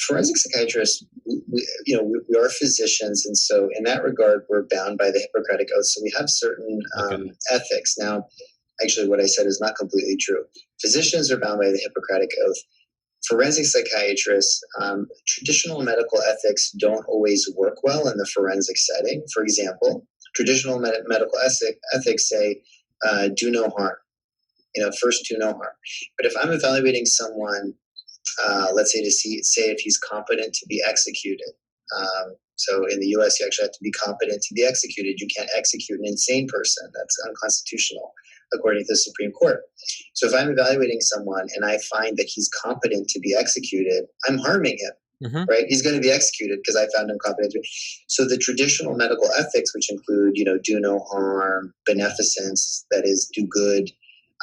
Forensic psychiatrists, we are physicians, and so in that regard, we're bound by the Hippocratic oath. So we have certain ethics. Now, actually, what I said is not completely true. Physicians are bound by the Hippocratic oath. Forensic psychiatrists, traditional medical ethics don't always work well in the forensic setting. For example, traditional medical ethics say, do no harm. First, do no harm. But if I'm evaluating someone, let's say if he's competent to be executed. So in the U.S., you actually have to be competent to be executed. You can't execute an insane person. That's unconstitutional, according to the Supreme Court. So if I'm evaluating someone and I find that he's competent to be executed, I'm harming him, right? He's going to be executed because I found him competent. So the traditional medical ethics, which include, do no harm, beneficence, that is, do good,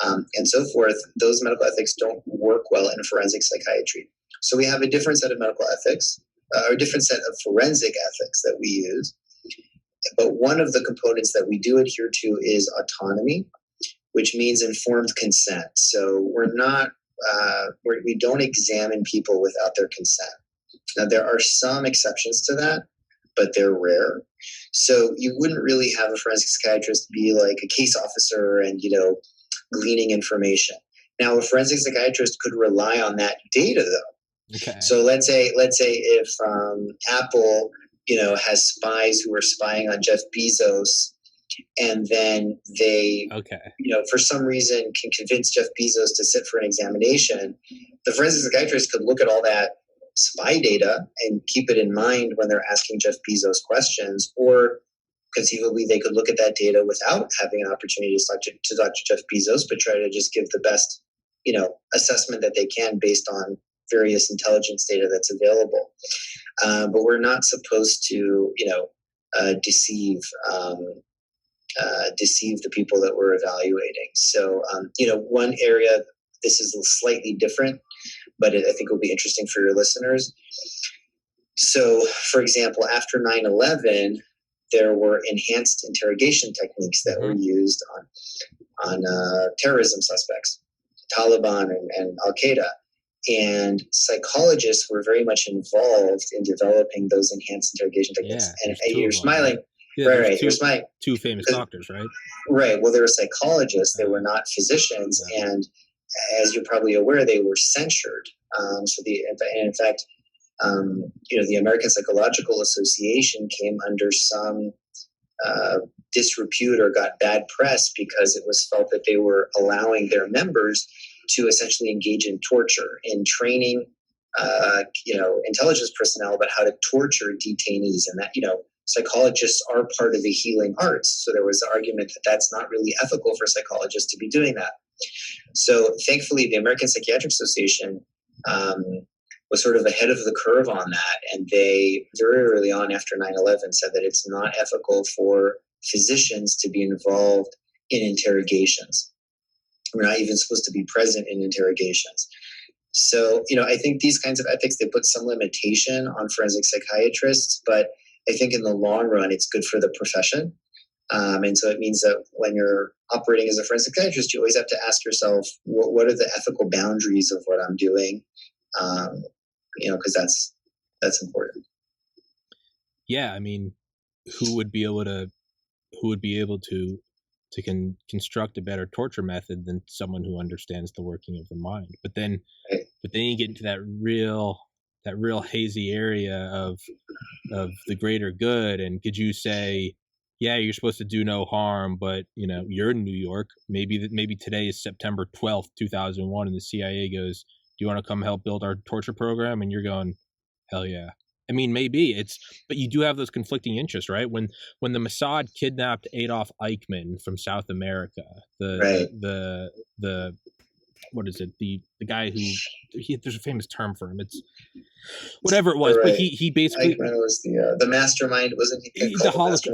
and so forth, those medical ethics don't work well in forensic psychiatry. So we have a different set of medical ethics, or a different set of forensic ethics that we use. But one of the components that we do adhere to is autonomy, which means informed consent. So we don't examine people without their consent. Now, there are some exceptions to that, but they're rare. So you wouldn't really have a forensic psychiatrist be like a case officer and, gleaning information. Now, a forensic psychiatrist could rely on that data, though. Okay. So let's say if Apple, has spies who are spying on Jeff Bezos, and then they, for some reason can convince Jeff Bezos to sit for an examination, the forensic psychiatrist could look at all that spy data and keep it in mind when they're asking Jeff Bezos questions, or conceivably they could look at that data without having an opportunity to talk to Jeff Bezos, but try to just give the best, assessment that they can based on various intelligence data that's available. But we're not supposed to, deceive the people that we're evaluating. So, one area, this is slightly different, but I think will be interesting for your listeners. So, for example, after 9/11, there were enhanced interrogation techniques that were used on terrorism suspects, Taliban and Al-Qaeda. And psychologists were very much involved in developing those enhanced interrogation techniques. And you're smiling. Yeah, right. You're smiling. Two famous doctors, right? Right. Well, they were psychologists. They were not physicians. And as you're probably aware, they were censured. In fact, the American Psychological Association came under some disrepute or got bad press because it was felt that they were allowing their members to essentially engage in torture, in training, intelligence personnel about how to torture detainees, and that, psychologists are part of the healing arts. So there was the argument that that's not really ethical for psychologists to be doing that. So thankfully, the American Psychiatric Association was sort of ahead of the curve on that. And they very early on after 9/11 said that it's not ethical for physicians to be involved in interrogations. We're not even supposed to be present in interrogations. So, I think these kinds of ethics, they put some limitation on forensic psychiatrists, but I think in the long run, it's good for the profession. And so it means that when you're operating as a forensic psychiatrist, you always have to ask yourself, what are the ethical boundaries of what I'm doing? Because that's important. Yeah, I mean, who would be able to construct a better torture method than someone who understands the working of the mind? But then you get into that real hazy area of the greater good. And could you say, yeah, you're supposed to do no harm, but you're in New York. Maybe today is September 12th, 2001, and the CIA goes, "Do you want to come help build our torture program?" And you're going, "Hell yeah." I mean, maybe but you do have those conflicting interests, right? When the Mossad kidnapped Adolf Eichmann from South America, the what is it? The guy there's a famous term for him. It's whatever it was, but he basically Eichmann was the mastermind, wasn't he? The Holocaust,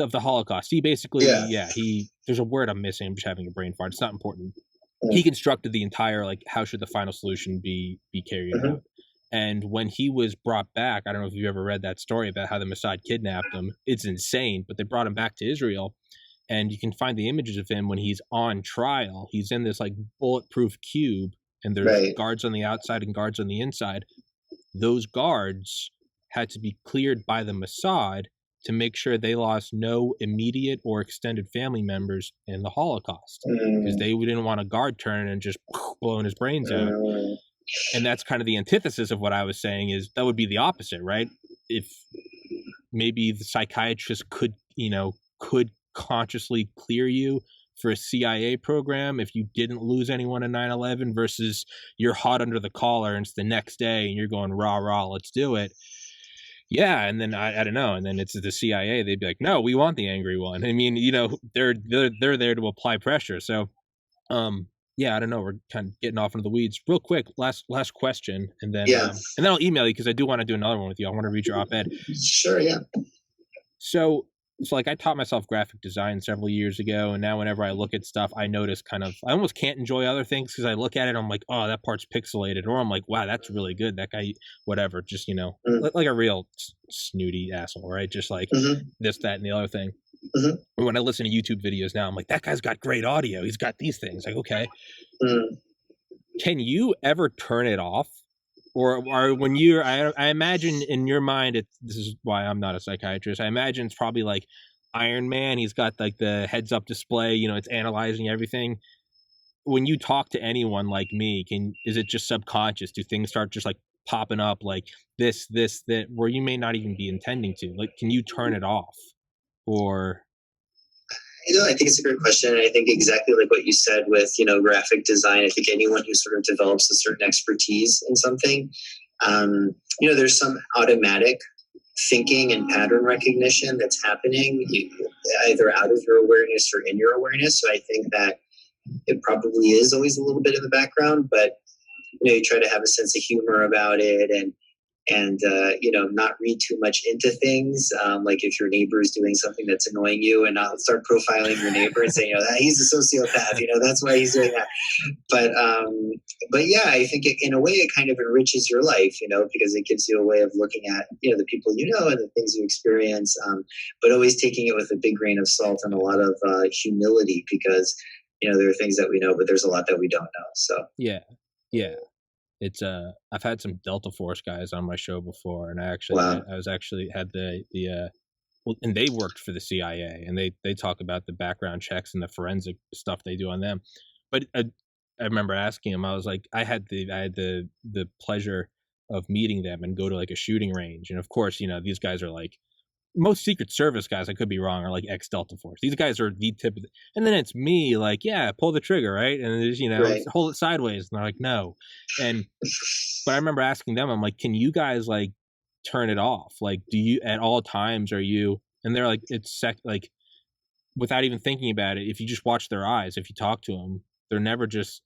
of the Holocaust. He basically, there's a word I'm missing. I'm just having a brain fart. It's not important. He constructed the entire how should the final solution be carried out. And when he was brought back, I don't know if you've ever read that story about how the Mossad kidnapped him. It's insane, but they brought him back to Israel. And you can find the images of him when he's on trial. He's in this bulletproof cube, and there's guards on the outside and guards on the inside. Those guards had to be cleared by the Mossad to make sure they lost no immediate or extended family members in the Holocaust, because they didn't want a guard turning and just blowing his brains out. And that's kind of the antithesis of what I was saying, is that would be the opposite, right? If maybe the psychiatrist could consciously clear you for a CIA program if you didn't lose anyone in 9/11 versus you're hot under the collar and it's the next day and you're going, rah, rah, let's do it. Yeah, and then I don't know, and then it's the CIA. They'd be like, no, we want the angry one. I mean, they're there to apply pressure. So, yeah, I don't know. We're kind of getting off into the weeds. Real quick, last question, and then I'll email you because I do want to do another one with you. I want to read your op-ed. Sure, yeah. So I taught myself graphic design several years ago, and now whenever I look at stuff, I notice I almost can't enjoy other things because I look at it, I'm like, oh, that part's pixelated, or I'm like, wow, that's really good. That guy, whatever, just like a real snooty asshole, right? Just like this, that, and the other thing. When I listen to YouTube videos now, I'm like, that guy's got great audio. He's got these things. Like, okay, can you ever turn it off? Or when I imagine in your mind, this is why I'm not a psychiatrist. I imagine it's probably like Iron Man. He's got the heads up display, it's analyzing everything. When you talk to anyone like me, is it just subconscious? Do things start just popping up like this, that, where you may not even be intending to? Can you turn it off? Or I think it's a great question. And I think exactly like what you said with, graphic design, I think anyone who sort of develops a certain expertise in something, there's some automatic thinking and pattern recognition that's happening either out of your awareness or in your awareness. So I think that it probably is always a little bit in the background, but, you try to have a sense of humor about it. And and not read too much into things. Like if your neighbor is doing something that's annoying you, and not start profiling your neighbor and saying, he's a sociopath, that's why he's doing that. But yeah, I think in a way it kind of enriches your life, because it gives you a way of looking at, the people and the things you experience, but always taking it with a big grain of salt and a lot of humility, because, there are things that we know, but there's a lot that we don't know. So yeah. It's I've had some Delta Force guys on my show before, and I was actually had and they worked for the CIA, and they talk about the background checks and the forensic stuff they do on them. But I remember asking him, I was like, I had the pleasure of meeting them and go to like a shooting range, and of course, these guys are like, most Secret Service guys, I could be wrong, are like ex-Delta Force. These guys are the tip of the, and then it's me like, yeah, pull the trigger, right? And there's, right. Hold it sideways. And they're like, no. But I remember asking them, I'm like, can you guys like turn it off? Like, do you at all times are you, and they're like, like, without even thinking about it, if you just watch their eyes, if you talk to them, they're never just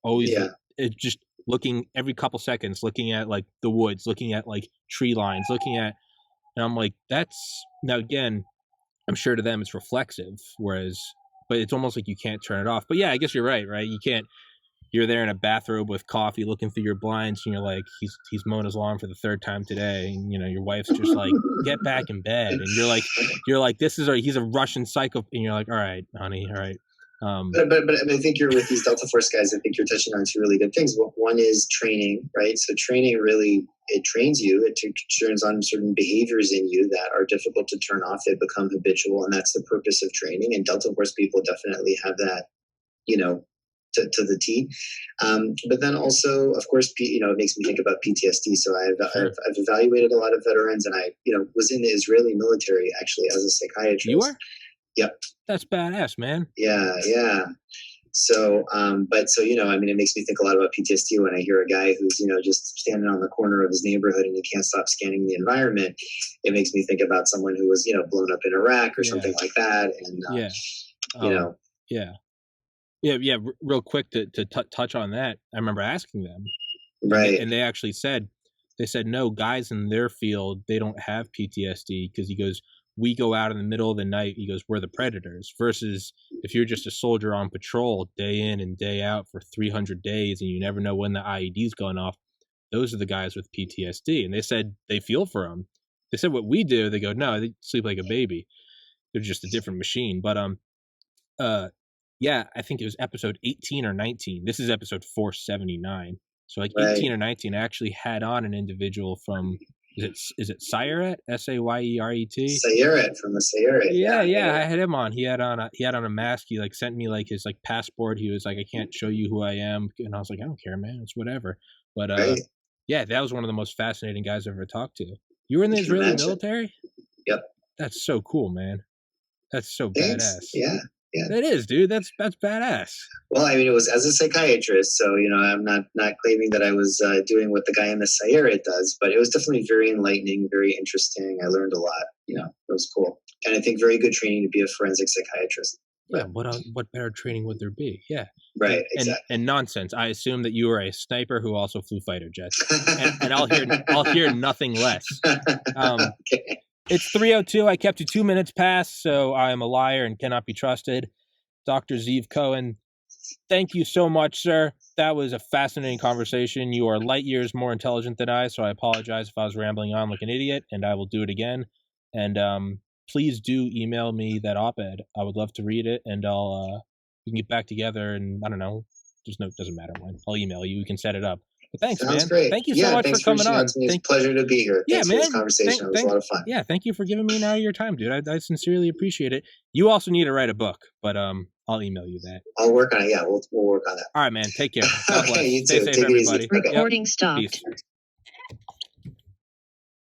always, it's just looking every couple seconds, looking at like the woods, looking at like tree lines, looking at, and I'm like, now again, I'm sure to them it's reflexive, but it's almost like you can't turn it off. But yeah, I guess you're right? You can't, you're there in a bathrobe with coffee looking through your blinds, and you're like, he's mowing his lawn for the third time today. And, your wife's just like, get back in bed. And you're like, he's a Russian psycho. And you're like, all right, honey, all right. But I think you're with these Delta Force guys. I think you're touching on two really good things. One is training, right? So training really, it trains you. It turns on certain behaviors in you that are difficult to turn off. They become habitual, and that's the purpose of training. And Delta Force people definitely have that, to the T. But then also, of course, it makes me think about PTSD. So I've evaluated a lot of veterans, and I, was in the Israeli military actually as a psychiatrist. You were? Yep. That's badass, man. Yeah. So, it makes me think a lot about PTSD when I hear a guy who's, just standing on the corner of his neighborhood and he can't stop scanning the environment. It makes me think about someone who was, blown up in Iraq or something like that. And, Yeah. Real quick to touch on that. I remember asking them, right. And they actually said, no, guys in their field, they don't have PTSD, because he goes, we go out in the middle of the night, he goes, we're the predators, versus if you're just a soldier on patrol day in and day out for 300 days and you never know when the IED's going off, those are the guys with PTSD. And they said they feel for them. They said what we do, they go, no, they sleep like a baby. They're just a different machine. But I think it was episode 18 or 19. This is episode 479. So like 18 or 19, I actually had on an individual from, is it Sayeret? Sayeret? Sayeret, from the Sayeret. Yeah. I had him on. He had on a mask. He like sent me like his like passport. He was like, I can't show you who I am. And I was like, I don't care, man. It's whatever. But yeah, that was one of the most fascinating guys I've ever talked to. You were in the Israeli military? Yep. That's so cool, man. That's so badass. Yeah. That is, dude. That's badass. Well, it was as a psychiatrist, so I'm not claiming that I was doing what the guy in the Sayeret does, but it was definitely very enlightening, very interesting. I learned a lot. It was cool, and I think very good training to be a forensic psychiatrist. Yeah, what better training would there be? Yeah, right. Exactly. And nonsense. I assume that you were a sniper who also flew fighter jets, and I'll hear nothing less. Okay. It's 3:02. I kept you 2 minutes past, so I am a liar and cannot be trusted. Dr. Ziv Cohen, thank you so much, sir. That was a fascinating conversation. You are light years more intelligent than I, so I apologize if I was rambling on like an idiot, and I will do it again. And please do email me that op-ed. I would love to read it, and we can get back together, and I don't know, just no, it doesn't matter when. I'll email you. We can set it up. But thanks, Sounds man. Great. Thank you so much for coming on. It's a pleasure to be here. Thanks for this conversation. It was a lot of fun. Yeah, thank you for giving me an hour of your time, dude. I sincerely appreciate it. You also need to write a book, but I'll email you that. I'll work on it. Yeah, we'll work on that. All right, man. Take care. God bless. Okay, you Stay too. safe, Take everybody. It easy. Recording stopped. Peace.